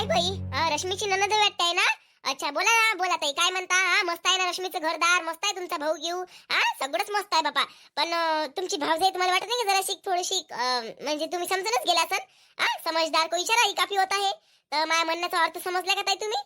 बाई रश्मीची ननद वाटताय ना? अच्छा बोला ना, बोला ताई, काय म्हणता? मस्त आहे ना रश्मीचं घरदार, मस्त आहे तुमचा भाऊ घेऊ. सगळंच मस्त आहे बापा. पण तुमची भावजाई तुम्हाला वाटत नाही का जरा थोडीशी म्हणजे तुम्ही समजूनच गेला असाल. समजदार को इशारा ही काफी होता है. तर माझ्या म्हणण्याचा अर्थ समजला का ताई तुम्ही?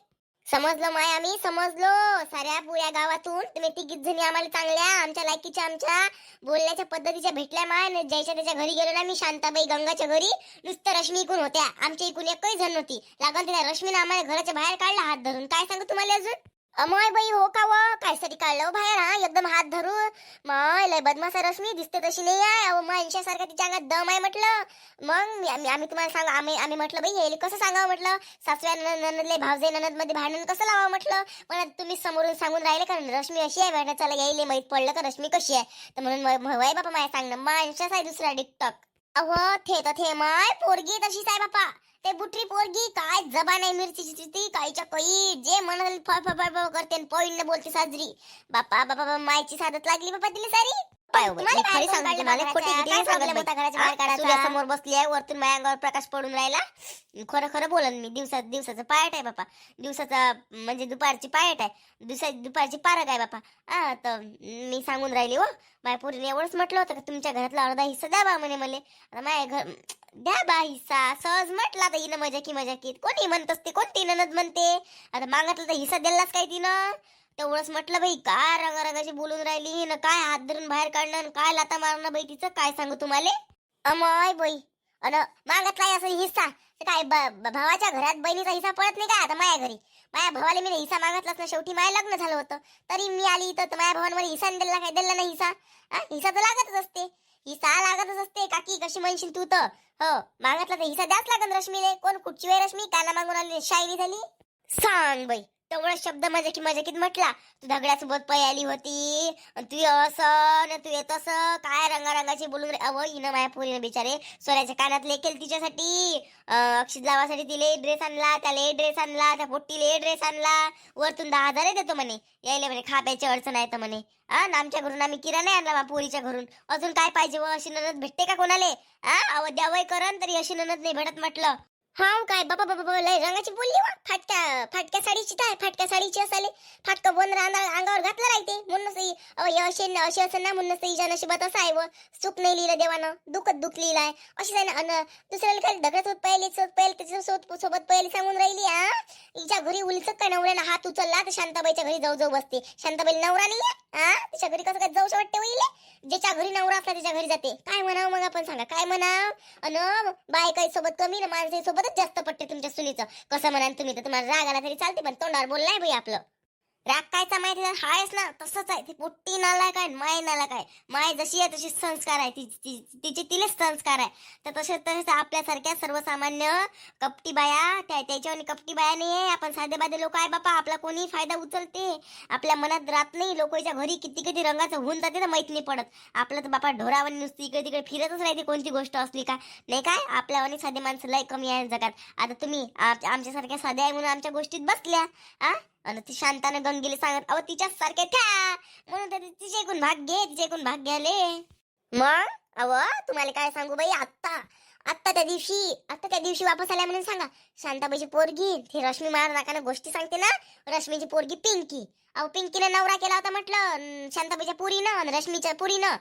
समजलो माय, आम्ही समजलो. साऱ्या पुऱ्या गावातून तुम्ही तिघीच जणी आम्हाला चांगल्या आमच्या लायकीच्या आमच्या बोलण्याच्या पद्धतीच्या भेटल्या माय. आणि ज्याच्या त्याच्या घरी गेलो ना मी, शांताबाई गंगाच्या घरी, नुसतं रश्मी इकून होत्या, आमच्या इकून एकही जण नव्हती. लागन तिला रश्मीने आम्हाला घराच्या बाहेर काढला हात धरून. काय सांगू तुम्हाला अजून? अमोय बाई हो का व कायसाठी काढलं हो बाहेर? एकदम हात धरून. माय लय बदमाश आहे रश्मी, दिसते तशी नाही आहे. अहो माणसासारखा तिच्या अंगात दम आहे म्हटलं. मग आम्ही तुम्हाला सांगा, आम्ही म्हटलं बाई हे कसं सांगावं म्हटलं, सासव्या ननदले भावजे ननद मध्ये भांडण कसं लावावं म्हटलं. पण तुम्ही समोरून सांगून राहिले का रश्मी अशी आहे भेटा, चला यायले माहित पडलं का रश्मी कशी आहे. तर म्हणून वय बापा माय सांगणं माणसाच आहे दुसरा टिकटॉक. अहो थे तर थे माय पोरगी तशीच आहे बापा. ते बुटरी पोरगी काय जबान आहे मिरचीची, ती कायच्या कई जे म्हणाल फळ करते, पॉईंट बोलते साजरी. बापा बापा मायची साधत लागली बापा तिला सारी. समोर बसली आहे, वरतून माझ्या अंगावर प्रकाश पडून राहिला. खरं खरं बोलन मी. दिवसाचं पायट आहे बापा, दिवसाचा म्हणजे दुपारची पायट आहे, दुपारची पारग आहे बापा. तर मी सांगून राहिली हो माझ्या पोरीने एवढंच म्हटलं होतं का तुमच्या घरातला अर्धा हिस्सा द्या बा म्हणे मला. आता माझ्या घर द्या बा हिस्सा सहज म्हटला तर हिनं मजाकीत कोणी म्हणत असते, कोणती ननद म्हणते. आता मागतलं तर हिस्सा दिलाच काय तिनं. तेवढंच म्हटलं बाई, काय रंगारंगाची बोलून राहिली ना, काय हात धरून बाहेर काढणं, काय लाता मारणं बाई तिचं काय सांगू तुम्हाला. अमय बाई अन मागतलाय असं हिस्सा काय भावाच्या घरात बहिणीचा हिस्सा पडत नाही का? आता माझ्या घरी माझ्या भावाला मी हिस्सा मागतलाच ना, शेवटी माझ्या लग्न झालं होतं तरी मी आली इथं, तर माझ्या भावाने हिस्सा दिला काय? दिला नाही हिस्सा. हिस्सा तर लागतच असते, हिस्सा लागतच असते. काकी कशी म्हणशील तू तर हो, मागतला तर हिस्सा द्याच लागत रश्मीले. कोण कुठची वेळ रश्मी काना मागून आली शायनी झाली सांग बाई. तेवढा शब्द मजाकीत म्हटला. तू दगड्यासोबत पयाली होती, तू असं तू येत असं काय रंगारंगाची बोलून. अव हिनं माझ्या पोरीनं बिचारे सोऱ्याच्या कानात लेखेल तिच्यासाठी, अक्षित लावासाठी तिले ड्रेस आणला, त्याला ड्रेस आणला, त्या पोट्टीले ड्रेस आणला. वरतून 10,000 देतो म्हणे, यायला म्हणे खाप्याची अडचण आहे तर म्हणे. आमच्या घरून आम्ही किराणा नाही आणला पोरीच्या घरून. अजून काय पाहिजे व? अशी ननद भेटते का कोणाले? अव द्यावय करण तरी अशी ननद नाही भेटत म्हटलं. काय बाबा बाबा लय रंगाची बोलली वा. फाटक्या साडीची काय, फाटक्या साडीची असाले फाटकं बोन अंगावर घातलं राहते म्हणून असे असं ना, म्हणून हिच्या नशिबात असं आहे व सुख नाही लिहिलं देवानं, दुःख लिहिलंय अशी आहे ना. दुसऱ्याला काय दगडात पहिले त्याच्या सोबत पहिले सांगून राहिली. हिच्या घरी उलचत काय नवऱ्यानं हात उचलला तर शांताबाईच्या घरी जाऊ बसते. शांताबाई नवरा नाहीये, तिच्या घरी कसं काय जाऊच वाटते होईल. ज्याच्या घरी नवरा असला त्याच्या घरी जाते. काय म्हणावं मग आपण सांगा, काय म्हणाव? अन बायकाई सोबत कमी ना माणसाई सोबतच जास्त पटते तुमच्या सुनीचं. कसं म्हणाल तुम्ही तर तुम्हाला राग आला तरी चालते, पण तोंडावर बोललाय बाई आपलं. राग कायचा माहिती हायच ना, तसंच आहे. ती पोट्टी नाला काय माय नाला काय, माय जशी आहे तशी संस्कार आहे, तिचे तिलेच संस्कार आहे. तर तसेच आपल्यासारख्या सर्वसामान्य कपटी बाया त्याच्यावर कपटी बाया नाही आहे. आपण साधे बाधे लोक आहे बापा. आपला कोणी फायदा उचलते आपल्या मनात राहत नाही. लोकांच्या घरी किती किती रंगाचं होऊन जाते ना, माहित नाही पडत. आपलं तर बापा ढोरावानी नुसती इकडे तिकडे फिरतच राहते कोणती गोष्ट असली का नाही. काय आपल्यावानी साधे माणसं लय कमी आहे जगात. आता तुम्ही आमच्यासारख्या साध्या आहे म्हणून आमच्या गोष्टीत बसल्या. आणि ती शांताने गंगेले सांगत अहो तिच्याच सारखे ठ्या म्हणून तिचे ऐकून भाग घ्याले. मग अव तुम्हाला काय सांगू बाई, आत्ता त्या दिवशी वापस आल्या म्हणून सांगा. शांताबाईची पोरगी ती रश्मी मार नाकानं गोष्टी सांगते ना, रश्मीची पोरगी पिंकी. अहो पिंकीनं नवरा केला होता म्हटलं शांताबाईच्या पुरीनं, रश्मीच्या पुरीनं,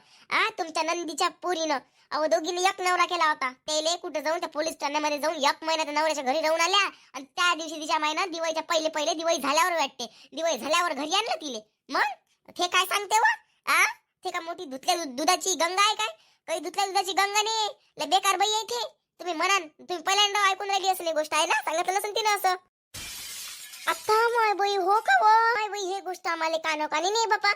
तुमच्या नंदीच्या पुरीनं. अहो दोघींनी एक नवरा केला होता. त्याले कुठे जाऊन त्या पोलीस ठाण्यामध्ये जाऊन 1 महिना त्या नवऱ्याच्या घरी राहून आल्या. आणि त्या दिवशी तिच्या महिना दिवाळीच्या पहिले दिवाळी झाल्यावर वाटते, दिवाळी झाल्यावर घरी आणलं तिले. मग ते काय सांगते वा? ते का मोठी धुतल्या दुधाची गंगा आहे काय? काही धुतल्या दुधाची गंगा नाही, लय बेकार बाई आहे ते. तुम्ही म्हणाल, तुम्ही पहिल्यांदा ऐकून राहिली असं गोष्ट आहे ना, सांगितलं नसेल तिनं असं. आता माय बाई हो का व? माय बाई हे गोष्ट आम्हाला कानोकानी नाही बापा.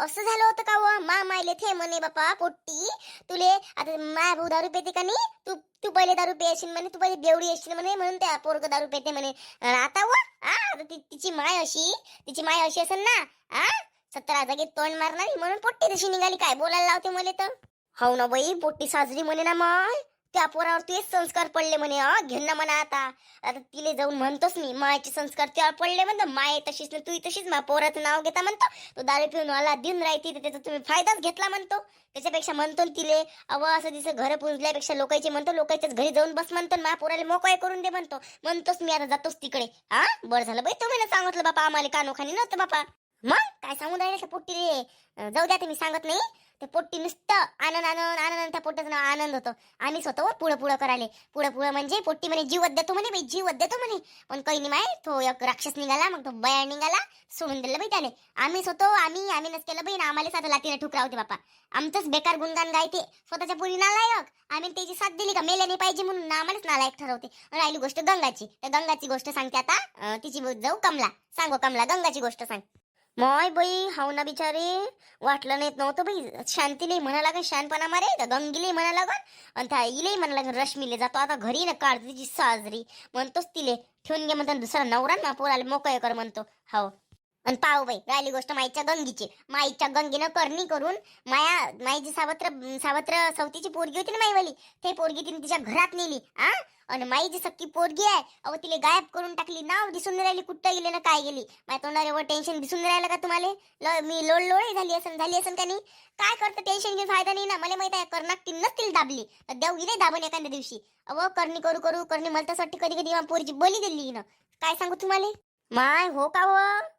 असं झालं होतं का व? मायले थे म्हणे बापा पोट्टी तुले आता माय भाऊ दारू पेते का नाही, तू पहिले दारू पेशील म्हणे, तू पहिले बेवडी येशील म्हणे, म्हणून त्या पोरग दारू पेते म्हणे. आता व तिची माय अशी असेल ना, 17 जागी तोंड मारणारी म्हणून पोट्टी तशी निघाली. काय बोलायला लावते मला तर. हो ना बाई पोट्टी साजरी म्हणे ना माय. त्या पोरावर तेच संस्कार पडले म्हणे. घेऊन ना म्हणा. आता आता तिले जाऊन म्हणतोस मी, मायेचे संस्कार त्यावर पडले म्हणतो. माये तशीच ना तू तशीच. मा पोराचं नाव घेता म्हणतो. तो दारू पिऊन मला दिन राहते, त्याचा तुम्ही फायदाच घेतला म्हणतो. त्याच्यापेक्षा म्हणतो तिले असं दिसं घर पुजल्यापेक्षा लोकांचे म्हणतो, लोकांच्याच घरी जाऊन बस म्हणतो. मा पोराला मोकळे करून दे म्हणतोस मी आता जातोस तिकडे. बरं झालं बाई तुम्ही सांगितलं बापा, आम्हाला कानोखानी नव्हतं बापा. मग काय सांगून राहिले पोट्टी रे. जाऊ द्या, मी सांगत नाही. ते पोट्टी नुसतं आनंद आनंद आनंद, त्या पोट्टाचं नाव आनंद होतं. आणि स्वतः पुढं पुढं करायले. पुढं पुढं म्हणजे पोट्टी म्हणे जीवत देतो म्हणे बाई, जीवत देतो म्हणे. पण काही नाही माय, तो एक राक्षस निघाला. मग तो बया निघाला, सोडून दिलं बाई त्याने. आम्हीच होतो, आम्हीच केलं बाई ना. आम्हालाच आता लातीला ठुकरा होते बापा. आमचंच बेकार गुणगान गायते स्वतःच्या पुरी नालायक. आम्ही त्याची साथ दिली का मेले नाही पाहिजे म्हणून आम्हालाच नालायक ठरवते. राहिली गोष्ट गंगाची. तर गंगाची गोष्ट सांगते आता. तिची जाऊ कमला. सांगो कमला, गंगाची गोष्ट सांग. माय बाई, हाव ना बिचारे. वाटलं नाही नव्हतं बाई. शांतीला म्हणा लागन शहाणपणा मारे, तर गंगीला म्हणा लागन, आणि त्या इले म्हणा लागन रश्मीले. जातो आता घरी ना, काढतो तिची साजरी. म्हणतोच तिले ठेवून घे म्हणतो दुसरा नवरा ना, पोराला मोकळे कर म्हणतो. हो. आणि पाहू बाई, राहिली गोष्ट माईच्या गंगीची. माईच्या गंगीनं करणी करून माईची सावत्र सवतीची पोरगी होती ना माईवाली, ते पोरगी तिने तिच्या घरात नेली. आणि माई जी सक्की पोरगी आहे, अहो तिला गायब करून टाकली. नाव दिसून राहिली, कुठं गेले ना काय गेली. माझ्या तोंडावर एवढं टेन्शन दिसून राहिलं का तुम्हाला? मी लोळ झाली असेल का नाही? काय करतं, टेन्शन घेऊन फायदा नाही ना. मला माहित आहे कर्नाक तीनच तिला दाबली, तर देव गेले दाबून एखाद्या दिवशी. अहो करणी करू करणी मलतासाठी कधी कधी पोरीची बली दिली ना. काय सांगू तुम्हाला? माय हो का हो,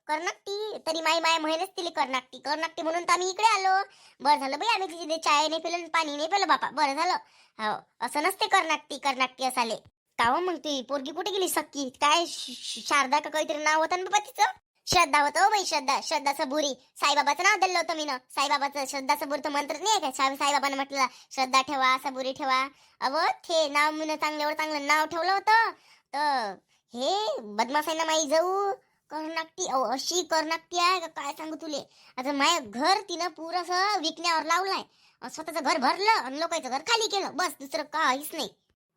कर्नाकटी. तरी माय म्हणेच तिला कर्नाकटी म्हणून तर आम्ही इकडे आलो. बरं झालं बाई, आम्ही तिथे चाय नाही पिलं, पाणी नाही पिलं बापा. बरं झालं. हो, असं नसते कर्नाकटी असाले. का हो मग ती पोरगी कुठे गेली सक्की? काय शारदा का काहीतरी नाव होतं ना बाबा तिचं? श्रद्धा होतं हो बाई, श्रद्धा सबुरी. साईबाबाचं नाव दिलं होतं मी ना. साईबाबाचं श्रद्धा सबुरीचं मंत्र नाही आहे का? साईबाबानं म्हटलं श्रद्धा ठेवा, सबुरी ठेवा. अव ते नाव मी चांगलं नाव ठेवलं होतं. तर हे बदमाशांना माई जाऊ कर्नाकटी. अशी कर्नाकटी आहे का काय सांगू तुले. आता माय घर तिनं पुरं विकण्यावर लावलाय. स्वतःचं घर भरलं आणि लोकांचं घर खाली केलं. बस दुसरं काहीच नाही.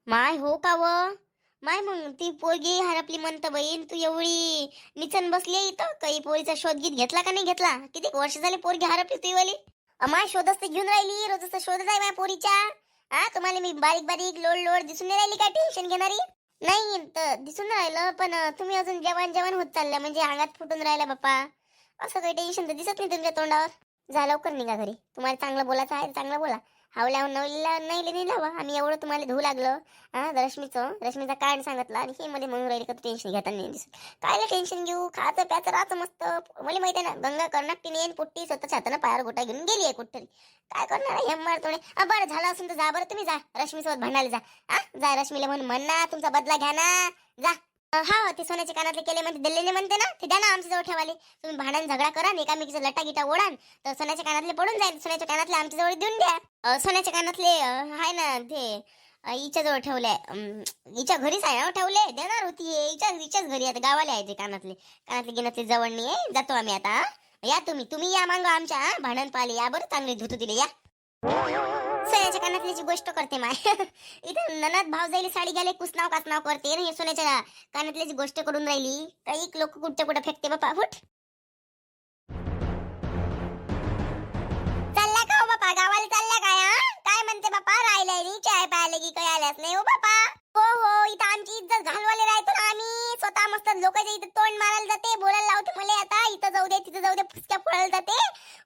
माय हो का व माय, मग ती पोरगी हरपली म्हणतं बहीण. तू एवढी निचन बसली इथं, काही पोरीचा शोध गीत घेतला का नाही घेतला? किती वर्ष झाले पोरगी हरपली तुझी वाली? माय शोधच तर घेऊन राहिली, रोजच शोधच आहे माझ्या पोरीच्या. तुम्हाला मी बारीक लोड दिसून नाही राहिली का टेन्शन घेणारी? नाही तर दिसून राहिलं, पण तुम्ही अजून जवान होत चालल्या, म्हणजे अंगात फुटून राहिला बाप्पा. असं काही टेन्शन तर दिसत नाही तुमच्या तोंडावर. जा लवकर निघा घरी. तुम्हाला चांगलं बोलायचं आहे चांगलं बोला. हावल्या नाही लावा. आम्ही एवढं तुम्हाला धुवू लागलो. रश्मीचा कारण सांगितलं आणि हे मध्ये म्हणून राहिले का टेन्शन घेता नाही दिसत. कायला टेन्शन घेऊ, खायचं प्याचं राहतं मस्त. मला माहिती आहे ना, गंगा कर्नाकटीने पोट्टी स्वतःच्या हातानं पायावर गोटा घेऊन गेली आहे कुठतरी. काय करणार हे मार थोडे. बरं झालं असून तर जा बरं, तुम्ही जा रश्मीसोबत भांडायला जा. जा रश्मीला म्हणून ना, तुमचा बदला घ्या ना. जा. ते सोन्याच्या कानातले केले म्हणते, दिलेले म्हणते ना, ते द्या ना आमच्या जवळ ठेवाले. तुम्ही भांडण झगडा करा, एकामेकीचा लटा गिटा ओढान, तर सोन्याच्या कानातले पडून जाईल. सोन्याच्या कानातले आमच्या जवळ देऊन द्या. सोन्याच्या कानातले आहे ना ते हिच्या जवळ ठेवले, हिच्या घरीच आहे ना ठेवले. देणार होती हिच्याच घरी. आता गावाला आहे ते कानातले गिनातले जवळ नाही आहे. जातो आम्ही आता. या तुम्ही या मांगा आमच्या भांडण पाहिले. या बरं चांगले धुतो तिले. या सोन्याच्या कानातल्याची गोष्ट करते माय. इथं ननद भाव जायला साडी घ्यायला कुसनाव कासनाव करते ना, हे सोन्याच्या कानातल्याची गोष्ट करून राहिली. काही लोक कुठच्या कुठं फेकते बापा. फुट चालल्या का हो बापा, गावाला चालल्या काय? काय म्हणते बापा, राहिलाय नाही चाय प्यायला की काही आल्याच नाही हो बापा. हो इथं आमची इज्जत घालवायला राहतो ना आम्ही. स्वतः मस्त लोकांच्या इथं तोंड मारायला जाते, बोलायला लावते मला. आता इथं जाऊ दे तिथं जाऊ दे, फुसक्या फोडायला जाते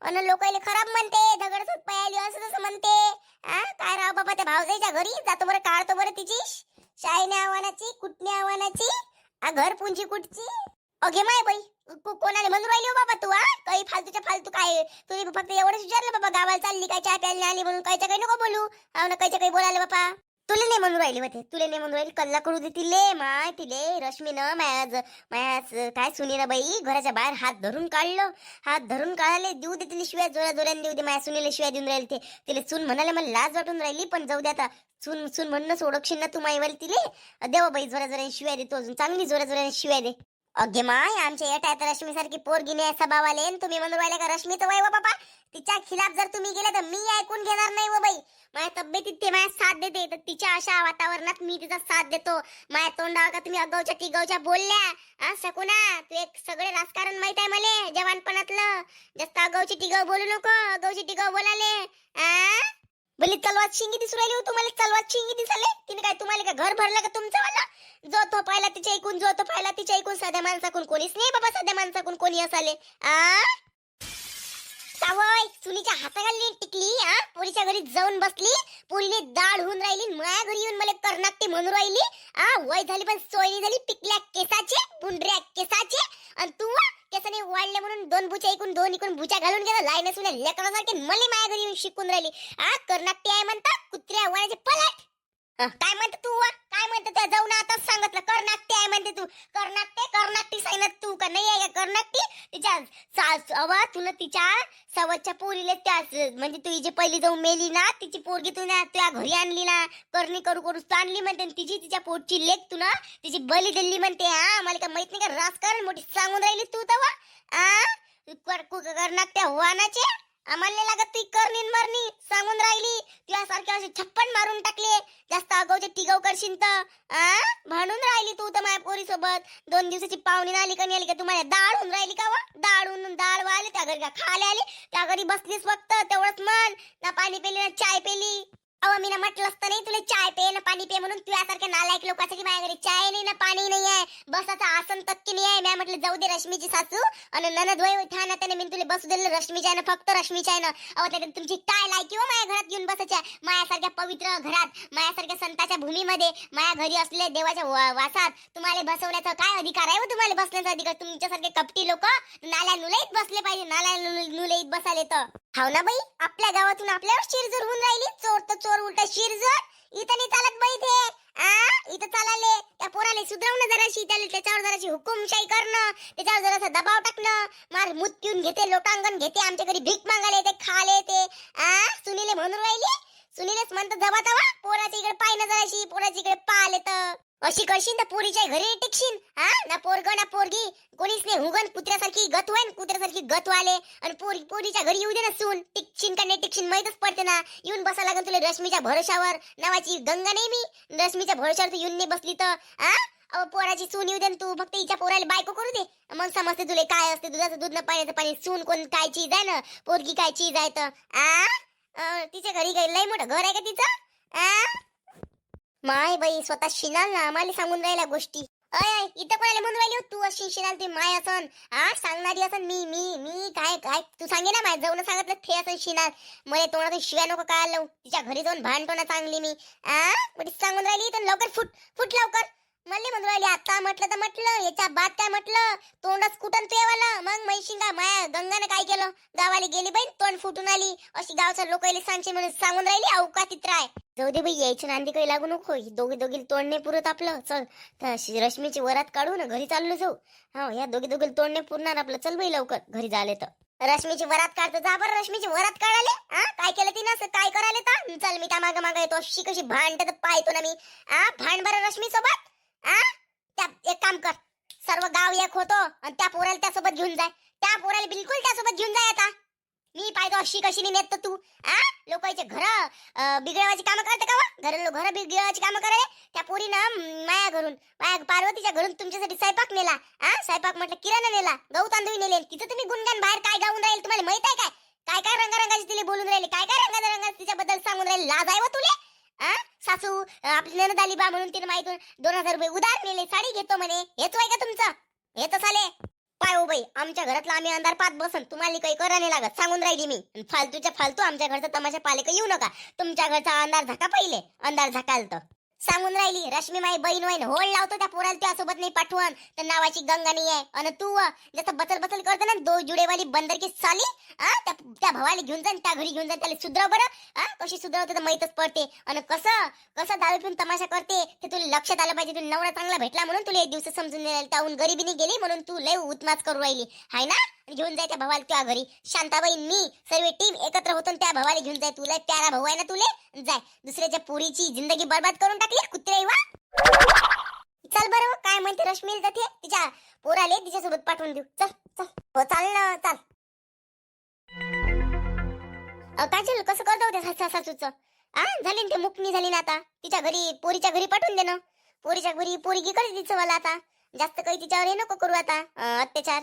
आणि लोकांना खराब म्हणते, दगड सुट पयाली असं तसं म्हणते. काय राव बाबा, त्या भावजाईच्या घरी जातो बरं, काढतो बरं तिची शाईने आव्हानाची, कुटणी आव्हानाची, घर पुंजी कुठची. अगे माय बाई, कोणाला म्हणून राहिली हो बाबा तू? काही फालतू काय? तुम्ही फक्त एवढंच विचारलं बाबा, गावाला चालली काय, चहा प्यायला आली म्हणून कायच्या काही नको बोलू. ना कायच्या काही बोलायला बापा. तुला नाही म्हणून राहिली होते, तुला नाही म्हणून राहिली. कल्ला करू दे तिले रश्मीनं माया काय सुनीला बाई घराच्या बाहेर हात धरून काढले. देऊ दे तिला शिवाय, जोराने देऊ दे. माया सुनीला शिवाय देऊन राहिले. तिला चून म्हणाले, मला लाज वाटून राहिली. पण जाऊ दे आता, चून म्हणणं सोडक्षील ना तू माईवाली तिले. देवा बाई जोराने शिवाय दे, तो अजून चांगली जोराने शिवाय दे. अगे माय, आमच्या येत आहे तर रश्मी सारखी पोरगी नाही स्वभावाले. तुम्ही म्हणून राहिले का रश्मीचं वय व बाबा. तिच्या खिलाफ जर तुम्ही गेले तर मी ऐकून घेणार नाही व बाई. माझ्या तब्येतीत ते माझ्या साथ देते, तर तिच्या अशा वातावरणात मी तिचा साथ देतो. माझ्या तोंडावर का तुम्ही अगावच्या टिगावच्या बोलल्या? सकुना, तू एक सगळे राजकारण माहित आहे मला जवानपणातलं. जास्त अगावची टिगाव बोलू नको, अगावची टिगाव बोलाले. भले तलवार शिंगी दिसू राहिली हो तुम्हाला, तलवार शिंगी दिसाले. तिने काय तुम्हाला काय घर भरलं का तुमचं वाला? जो तो पाहिला तिच्या ऐकून, जो तो पाहिला तिच्या ऐकून. साध्या माणसाकून कोणीच नाही बाबा, साध्या माणसाकून कोणी असाले. सावय सुनीच्या हाताखाली टिकली. पोरीच्या घरी जाऊन बसली, पोरीने दाढ होऊन राहिली, माया घरी येऊन मला कर्नाटकी म्हणून राहिली. वय झाली पण सोयरी झाली, पिकल्या केसाचे, पुंडऱ्या केसाचे. आणि तू केसाने वाढले म्हणून दोन बुच्या ऐकून, दोन इकून बुच्या घालून गेला. लाईन असून लेकरासारखे मला माया घरी येऊन शिकून राहिली. कर्नाटकी आहे म्हणता, कुत्र्या वाण्याचे पलट. काय म्हणते तू? काय म्हणते? त्या जाऊन आताच सांगितलं कर्नाटकी आहे म्हणते तू. कर्नाटकी सांगत तू का नाही आहे का कर्नाटकी? तिच्या तुला तिच्या सवतच्या पोरीले त्या म्हणजे तू जी पहिली जाऊन मेली ना, तिची पोरगी तू ना तुझ्या घरी आणली ना, करणी करू करू आणली म्हणते. तिची तिच्या पोटची लेक तू ना तिची बली दिली म्हणते. मला काय माहित नाही का राजकारण मोठी सांगून राहिली तू तवा. कर्नाटक्या वानाचे आम्हाला नाही लागत ती करणी मरणी सांगून राहिली. तुझ्यासारखे असे 56 मारून टाकले. जास्त आगाऊचे टिगाव करशील तर भांडून राहिली तू तर माझ्या पोरी सोबत. 2 दिवसाची पाहुणी आली का नाही आली का? तुम्हाला दाळ होऊन राहिली का? दाळ वाले त्या घरी का खाले आली, त्या घरी बसलीस फक्त तेवढंच मन. ना पाणी पेली ना चाय पेली. मी ना म्हटलं असतं नाही तुला चाय पे ना पाणी पे म्हणून. तुझ्यासारख्या नालायक लोकांसाठी माझ्या घरी चाय नाही ना पाणी नाही आहे, बसाचा आसन तक्की नाही आहे. मी म्हटलं जाऊ दे रश्मीची सासू आणि ननद वय ठाणा त्याने मी तुला बसू दिलं रश्मीच्या आहे ना, फक्त रश्मीच्या आहे ना. त्याच्यात तुमची काय लायकी हो माझ्या घरात घेऊन बसायच्या? मायासारख्या पवित्र घरात, मायासारख्या संताच्या भूमीमध्ये, माया घरी असले देवाच्या वासात तुम्हाला बसवण्याचा काय अधिकार आहे? तुम्हाला बसण्याचा अधिकार? तुमच्यासारखे कपटी लोक नाल्या नुलईत बसले पाहिजे, नाल्या नुलईत बसाले तर. हाव ना बाई, आपल्या गावातून आपल्यावर शिरजोर होऊन राहिली. चोर तर चोर उलटा शिरजोर. इथं नाही चालत बाई ते. इथं चालाले त्या पोराले सुधरवणं जराशी, त्याच्यावर जराशी हुकुमशाही करणं, त्याच्यावर जरासा दबाव टाकणं. मार मूत पिऊन घेते, लोटांगण घेते, आमच्या घरी भीक मागायला येते, खाले येते. सुनीले म्हणून राहिली. सुनीलेच म्हणतो जबा तवा पोराच्या इकडे पाहिलं जराशी, पोराच्या इकडे पाहिले तर अशी करशील तर पोरीच्या घरी टिकशील. ना पोरग ना पोरगी कोणीच नाही. हुगन कुत्र्यासारखी गत होईन, कुत्र्यासारखी गत वाले. आणि पोरीच्या घरी येऊ दे ना सून. टिकशील का नाही टिकशील माहीतच पडते ना. येऊन बसा लागेल तुला रश्मीच्या भरोशावर. नावाची गंगा नाही मी, रश्मीच्या भरोशावर तू येऊन नाही बसली तर. पोराची सून येऊ दे तू फक्त हिच्या पोराला बायको करू दे, मग समजते तुला काय असते. दुधाचं दूध न पाण्याचं पाणी. सून कोण काय चीज आहे ना, पोरगी काय चीज आहे तर. तिच्या घरी लय मोठं घर आहे का तिचं? माय बाई स्वतः शिनाल ना आम्हाला सांगून राहिल्या गोष्टी. इथं कोणाला म्हणून राहिली तू अशी शिनाल? ते माय असन सांगणारी असन. मी मी मी काय काय तू सांगे ना माय जाऊन सांगितलं ते असं शिनाल. मला तोंडातून शिव्या नको काय लावू. तिच्या घरी जाऊन भांडतो ना चांगली मी. सांगून राहिली तर लवकर फुट लवकर. मला म्हणून राहिली आता म्हटलं तर म्हटलं, याच्या बाद काय म्हटलं तोंडच कुठं तू येवाला. मग मैशिंगा माया गंगाने काय केलं? गावाला गेली बाई तोंड फुटून आली. अशी गावच्या लोकांना सांगते म्हणून सांगून राहिली. अवकातीत राय. जाऊ दे बाई, यायची नांदी काही लागू नको. दोघी तोंड नाही पुरत आपलं. चल रश्मीची वरात काढू ना, घरी चाललो जाऊ. या दोघी तोंड नाही पुरणार आपलं. चल बाई लवकर घरी झाले तर. रश्मीची वरात काढतो जा बरं. रश्मीची वरात काढाले काय केलं तिनं असं काय करायला तर? चल मी त्या मागं येतो. अशी कशी भांडत पाहतो ना मी. भांड बरं रश्मी सोबत. त्या एक काम कर, सर्व गाव एक होतो आणि त्या पोराला त्यासोबत घेऊन जाय. त्या पोराला बिलकुल त्यासोबत घेऊन जाय. आता मी पाहतो अशी कशी नाही नेत तू. लोकांचे घर बिघडवायची कामं करते का? घर बिघडवायची कामं करायला त्या पोरीनं माया घरून, माया पार्वतीच्या घरून तुमच्यासाठी स्वयंपाक नेला. स्वयंपाक म्हटलं किराणा नेला, गहू तांदूळ नेले. तिथं तुम्ही गुणगान बाहेर काय गाऊन राहील तुम्हाला माहित आहे काय? काय काय रंगारंगाची तिला बोलून राहिले, काय काय रंगारंगाची तिच्याबद्दल सांगून राहिले. लाज आहे व तुले? सासू आपली नणद आली बा म्हणून तिने माहितून 2000 रुपये उधार नेले, साडी घेतो म्हणे. हेच आहे का तुमचं? हे तर चाले पाय हो बाई. आमच्या घरातला आम्ही अंधार पात बसन, तुम्हाला काही करा नाही लागत सांगून राहिली मी. फालतूच्या फालतू आमच्या घरचा तमाशा पाले का येऊ नका. तुमच्या घरचा अंधार झाका पहिले, अंधार झाकाल तर सांगून राहिली. रश्मी माई बहीण वहीन होळ लावतो त्या पोराला त्यासोबत नाही पाठवण तर नावाची गंगा नाही आहे. आणि तू जसं बचल करते ना 2 जुडेवाली बंदर की साली, त्या भावाला घेऊन जा, त्या घरी घेऊन जा. त्याला सुधरव बरं. कशी सुधरवते तर माहीतच पडते. आणि कसं दारू पिऊन तमाशा करते ते तुला लक्षात आलं पाहिजे. तुला नवरा चांगला भेटला म्हणून तुला एक दिवस समजून नाही. त्याहून गरिबीने गेली म्हणून तू लय उतमाच करू राहिली हाय ना. घेऊन जाय त्या भावाला त्या घरी. शांताबाई मी सर्व टीम एकत्र होतो त्या भावाला घेऊन जाय. तुला प्यारा भाऊ आहे ना तुले. जाय दुसऱ्याच्या पोरीची जिंदगी बर्बाद करून टाकली कुत्रे वा. चल बरं काय म्हणते रश्मी जाते तिच्या पोराले तिच्यासोबत पाठवून देऊ. चल चल हो चाल ना चाल. काय झालं कसं करतो होते सासूचं? झाली ते मुकणी झाली ना आता. तिच्या घरी पोरीच्या घरी पाठवून दे ना. पोरीच्या घरी पोरगी करे तिचं मला आता. जास्त काही तिच्यावर हे नको करू आता अत्याचार.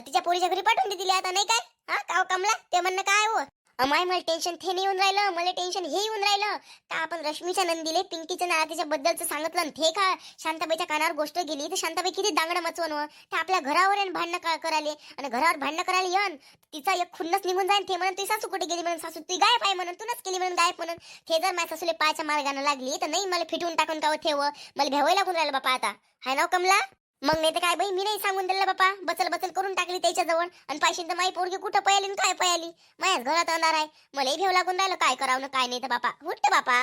तिच्या पोरीच्या घरी पाठवून दे तिला आता नाही काय. काव कमला ते म्हणणं काय हो? अमाय मला टेन्शन ते नाही येऊन राहिलं, मला टेन्शन हे येऊन राहिलं का आपण रश्मीच्या नंदीले पिंकीच्या नात्याच्या बद्दलचं सांगितलं आणि ते का शांताबाईच्या कानावर गोष्ट गेली तर शांताबाई किती दांगडं मचवण ते आपल्या घरावर येऊन भांडणं करायले आणि घरावर भांडणं करायला येऊन तिचा एक खुन्नस निघून जाईल ते म्हणून तुझी सासू कुठे गेली म्हणून सासू ती गायब आहे म्हणून तूच केली म्हणून गायब म्हणून ते जर माझ्या सासूले पायाच्या मार्गाने लागली तर नाही मला फिटवून टाकून का ठेव मला भेवायला लागून राहिलं बापा आता हाय ना कमला. मग नाही तर काय बाई मी नाही सांगून दिलं बापा बचल बचल करून टाकली त्याच्या जवळ आणि पायशीन तर माई पोरगी कुठं पयाली काय पयाली माझ्याच घरात येणार आहे मलाही भेव लागून राहिलं काय करावं ना काय नाही तर बापा उठते बापा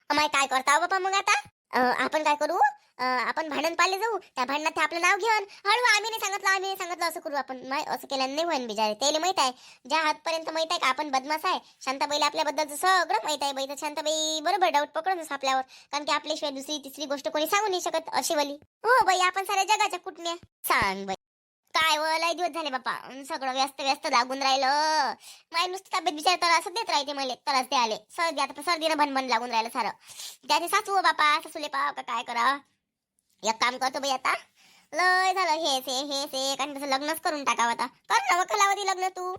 माय काय करता बापा मग आता आपण काय करू आपण भांडण पाले जाऊ त्या भांडणात ते आपलं नाव घेऊन हळू आम्ही नाही सांगितलं असं करू आपण नाही असं केल्याने नाही होईन बिचारे त्याला माहित आहे ज्या हातपर्यंत माहित आहे का आपण बदमाश आहे शांताबाईला आपल्याबद्दलचं सगळं माहित आहे बाई तर शांताबाई बरोबर डाऊट पकडूनच आपल्यावर कारण की आपल्याशिवाय दुसरी तिसरी गोष्ट कोणी सांगू नाही शकत अशी वाली हो बाई आपण साऱ्या जगाच्या कुटण्या सांग बाई काय व लय दिवस झाले बापा सगळं व्यस्त व्यस्त लागून राहिलं माय नुसतं तब्येत बिचार त्रास देत राहते मला त्रास ते आले सर्दी आता सर्दीनं भनभन लागून राहिलं सारं त्याचे सासू बापा सासूले पाव का काय करा एक काम करतो बाई आता लय झालं हे आणि तसं लग्नच करून टाकावं आता कर ना मग कलावधी लग्न तू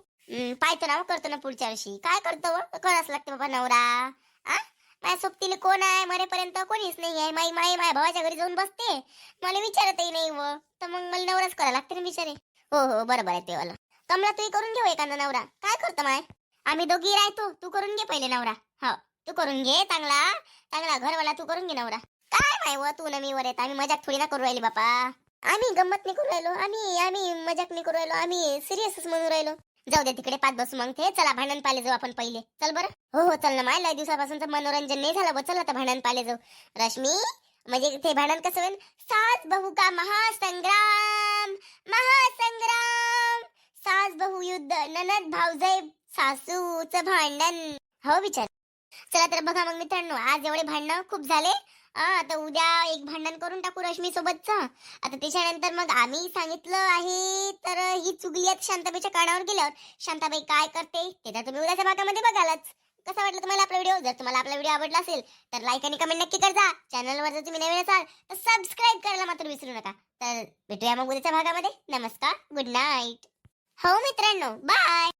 पाहतो ना करतो ना पुढच्या वर्षी काय करतो करावंच लागते बाबा नवरा आ माझ्या सोबतीला कोण आहे मरेपर्यंत कोणीच नाही आहे माई माई माझ्या भावाच्या घरी जाऊन बसते मला विचारतही नाही व तर मग मला नवराच करायला लागते ना बिचारे हो बरोबर आहे ते वाला कमला तू करून घेऊ एखादा नवरा काय करतो माय आम्ही दोघी राहतो तू करून घे पहिले नवरा हो तू करून घे चांगला चांगला घरवाला तू करून घे नवरा काय माय व तू ना मी वर येत आम्ही मजाक थोडी ना करू राहिली बापा आम्ही गंमत नाही करू राहिलो आम्ही मजाक नाही करू राहिलो आम्ही सिरियसच म्हणून राहिलो जाऊ दे तिकडे 5 बसू मग ते चला भांडण पाले जाऊ आपण पहिले चल बरं हो चल ना माय लय दिवसापासूनच मनोरंजन नाही झालं चल आता भांडण पाले जाऊ रश्मी म्हणजे ते भांडण कसं होईल सास बहू का महासंग्राम सास बहू युद्ध ननद भाऊजाई सासूचं भांडण हो विचार चला तर बघा मग मित्रांनो आज एवढे भांडणं खूप झाले आता उद्या एक भांडण करून टाकू रश्मी सोबतचं आता त्याच्यानंतर मग आम्ही सांगितलं आहे तर ही चुगली आहेत शांताबाईच्या कानावर गेल्यावर शांताबाई काय करते ते तर तुम्ही उद्याच्या भागामध्ये बघालच कसा वाटलं तुम्हाला आपला व्हिडिओ जर तुम्हाला आपला व्हिडिओ आवडला असेल तर लाईक आणि कमेंट नक्की करा चॅनलवर जर तुम्ही नवीन असाल तर सबस्क्राईब करायला मात्र विसरू नका तर भेटूया मग उद्याच्या भागामध्ये नमस्कार गुड नाईट हो मित्रांनो बाय.